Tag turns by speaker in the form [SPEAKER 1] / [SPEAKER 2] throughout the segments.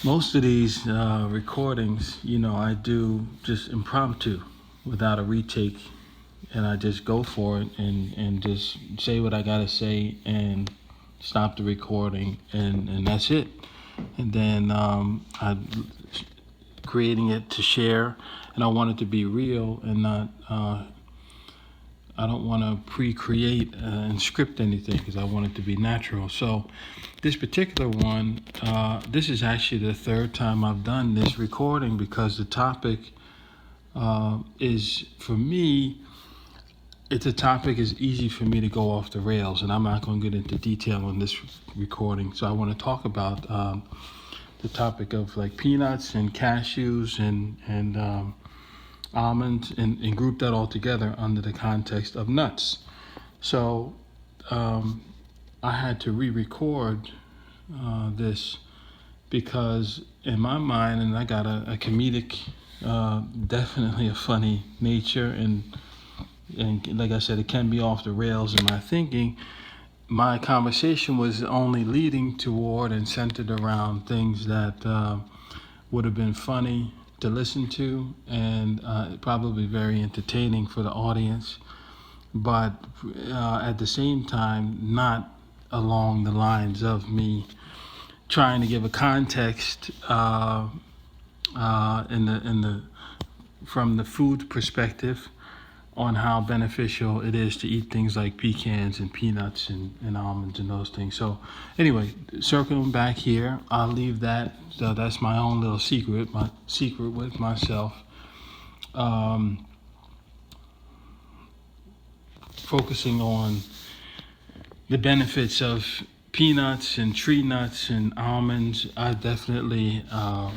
[SPEAKER 1] Most of these recordings, I do just impromptu without a retake, and I just go for it and just say what I gotta say and stop the recording, and that's it. And then I'm creating it to share, and I want it to be real and not. I don't want to pre-create and script anything because I want it to be natural. So this particular one, this is actually the third time I've done this recording because the topic is, for me, it's a topic is easy for me to go off the rails, and I'm not going to get into detail on this recording. So I want to talk about the topic of like peanuts and cashews and almonds, and group that all together under the context of nuts. So I had to re-record this because in my mind, and I got a comedic, definitely a funny nature, and like I said, it can be off the rails in my thinking. My conversation was only leading toward and centered around things that would have been funny to listen to and probably very entertaining for the audience, but at the same time, not along the lines of me trying to give a context in the from the food perspective on how beneficial it is to eat things like pecans and peanuts and almonds and those things. So anyway, circling back here, I'll leave that. So that's my own little secret, my secret with myself. Focusing on the benefits of peanuts and tree nuts and almonds. I definitely I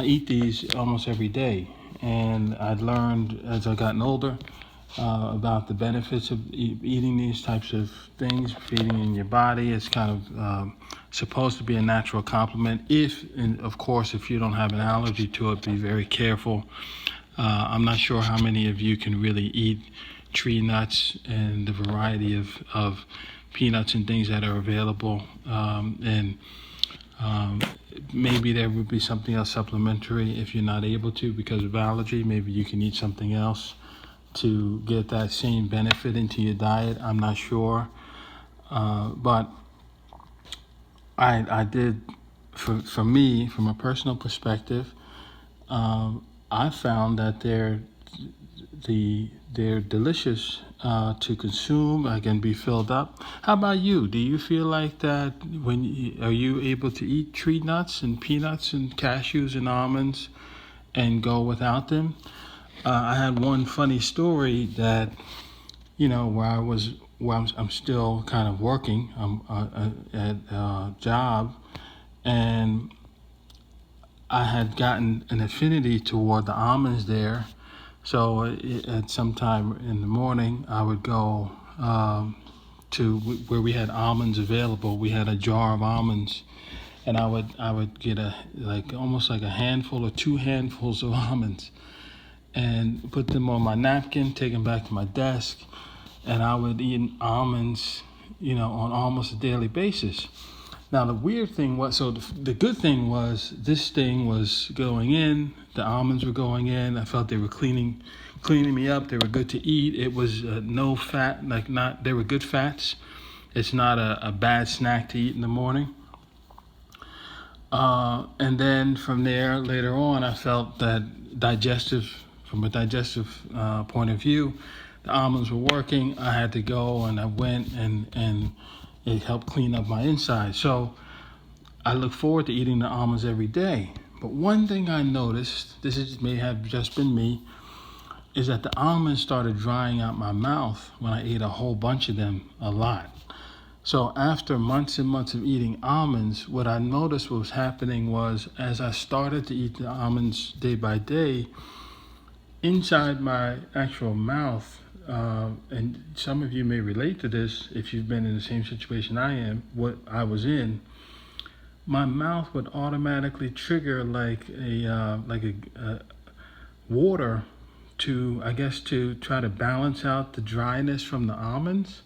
[SPEAKER 1] eat these almost every day. And I'd learned as I gotten older about the benefits of eating these types of things, feeding in your body. It's kind of supposed to be a natural complement. And of course, if you don't have an allergy to it, be very careful. I'm not sure how many of you can really eat tree nuts and the variety of peanuts and things that are available. Maybe there would be something else supplementary if you're not able to because of allergy. Maybe you can eat something else to get that same benefit into your diet. I'm not sure. But I did, for me, from a personal perspective, I found that they're delicious to consume. I can be filled up. How about you? Do you feel like that are you able to eat tree nuts and peanuts and cashews and almonds and go without them? I had one funny story that, where I'm still kind of working at a job, and I had gotten an affinity toward the almonds there. So at some time in the morning, I would go to where we had almonds available. We had a jar of almonds, and I would get almost like a handful or two handfuls of almonds, and put them on my napkin, take them back to my desk, and I would eat almonds, on almost a daily basis. Now the weird thing was, so the good thing was this thing was going in, the almonds were going in. I felt they were cleaning me up. They were good to eat. It was no fat, they were good fats. It's not a bad snack to eat in the morning. And then from there, later on, I felt that from a digestive point of view, the almonds were working. I had to go, and I went, and it helped clean up my inside. So I look forward to eating the almonds every day. But one thing I noticed, may have just been me, is that the almonds started drying out my mouth when I ate a whole bunch of them a lot. So after months and months of eating almonds, what I noticed was happening was as I started to eat the almonds day by day, inside my actual mouth, and some of you may relate to this if you've been in the same situation what I was in, my mouth would automatically trigger like a water to try to balance out the dryness from the almonds.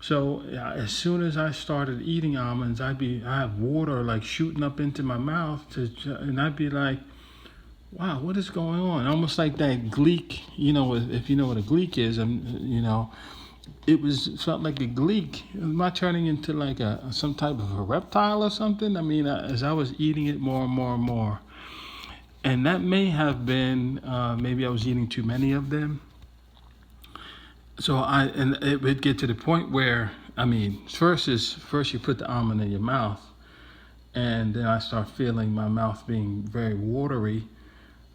[SPEAKER 1] So as soon as I started eating almonds, I have water like shooting up into my mouth and I'd be like, wow, what is going on? Almost like that gleek, if you know what a gleek is, felt like a gleek. Am I turning into like some type of a reptile or something? I mean, as I was eating it more and more and more, and that may have been maybe I was eating too many of them. So and it would get to the point where first you put the almond in your mouth, and then I start feeling my mouth being very watery.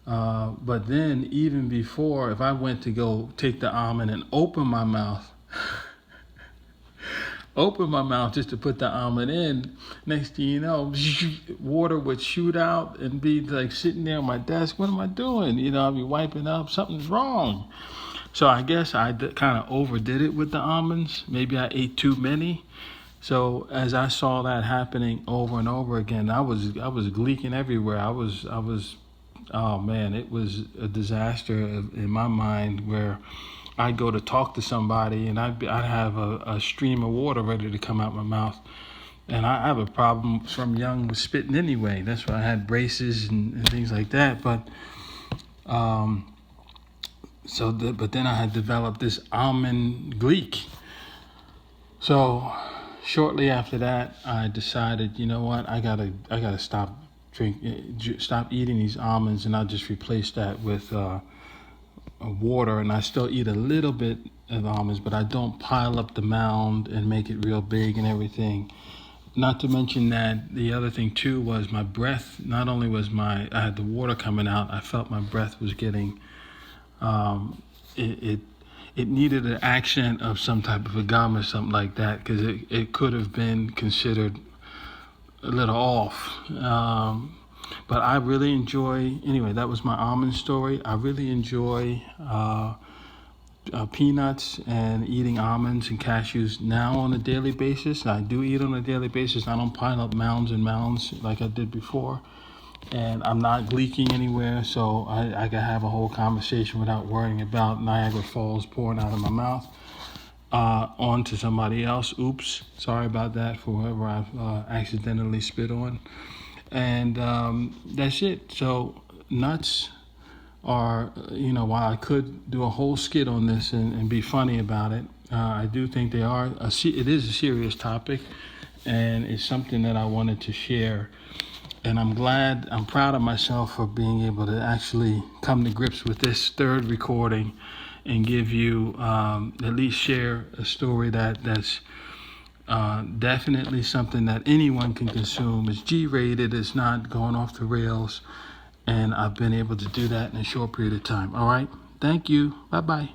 [SPEAKER 1] But then even before, if I went to go take the almond and open my mouth just to put the almond in, next thing you know, water would shoot out and be like sitting there on my desk. What am I doing? I'd be wiping up. Something's wrong. So I guess I kind of overdid it with the almonds. Maybe I ate too many. So as I saw that happening over and over again, I was gleeking everywhere. I was oh man, it was a disaster in my mind where I'd go to talk to somebody and I'd have a stream of water ready to come out my mouth. And I have a problem from young with spitting anyway. That's why I had braces and things like that. But but then I had developed this almond gleek. So shortly after that, I decided, you know what, I gotta stop eating these almonds, and I'll just replace that with water. And I still eat a little bit of almonds, but I don't pile up the mound and make it real big and everything. Not to mention that the other thing too was my breath. Not only was I had the water coming out, I felt my breath was getting it needed an accent of some type of a gum or something like that, because it could have been considered a little off. But I really enjoy, anyway, that was my almond story. I really enjoy peanuts and eating almonds and cashews now on a daily basis. I do eat on a daily basis. I don't pile up mounds and mounds like I did before. And I'm not gleeking anywhere, so I can have a whole conversation without worrying about Niagara Falls pouring out of my mouth onto somebody else. Oops, sorry about that for whoever I've accidentally spit on. And that's it. So nuts are, while I could do a whole skit on this and be funny about it, I do think it is a serious topic, and it's something that I wanted to share. And I'm proud of myself for being able to actually come to grips with this third recording and give you, at least share a story that's definitely something that anyone can consume. It's G-rated, it's not going off the rails, and I've been able to do that in a short period of time. All right, thank you, bye-bye.